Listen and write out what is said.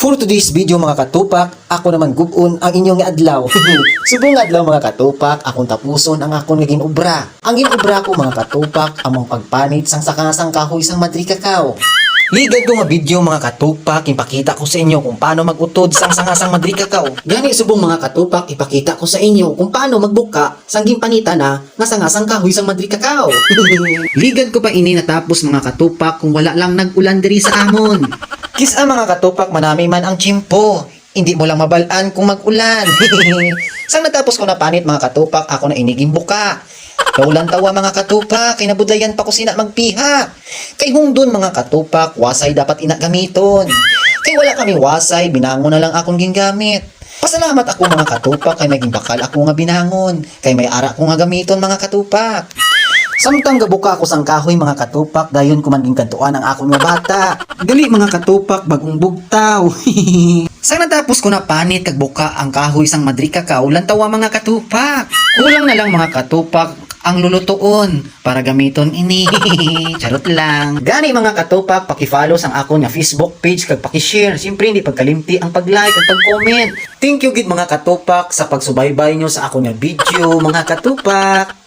For today's video mga katupak, ako naman gubon ang inyong adlaw. Subong adlaw mga katupak, akong tapuson ang akong naging obra. Ang ginobra ko mga katupak, among pagpanit sang sakasang kahoy sang Madri Cacao. Ligad ko nga video mga katupak, ipakita ko sa inyo kung paano magutod sang sangasang Madri Cacao. Gani subong mga katupak, ipakita ko sa inyo kung paano magbuka sang gimpanita na nga sangasang kahoy sang Madri Cacao. Ligad ko pa ini natapos mga katupak kung wala lang nag-ulan diri sa amon. Kisa mga katupak, manami man ang tsimpo. Hindi mo lang mabalaan kung mag-ulan. Sang natapos ko na panit mga katupak, ako na iniging buka. Kaulan tawa mga katupak, kay nabudayan pa ko sina magpiha. Kay hungdon mga katupak, wasay dapat inagamiton. Kay wala kami wasay, binangon na lang akong gingamit. Pasalamat ako mga katupak, kay naging bakal ako nga binangon. Kay may ara ko nga gamiton mga katupak. Samtang gabuka ako sang kahoy mga katupak, dayon ko man ginkantuan ang akong mga bata. Gali mga katupak, bagong bugtaw. Sang natapos ko na panit kagbuka ang kahoy sang Madri Cacao, lantawa mga katupak. Kulang na lang mga katupak ang lulutuon para gamiton ini. Charot lang. Gani mga katupak, paki-follow sang ako nga Facebook page kag paki-share. Siyempre hindi pagkalimti ang pag-like at pag-comment. Thank you gid mga katupak sa pagsubaybay nyo sa ako nga video mga katupak.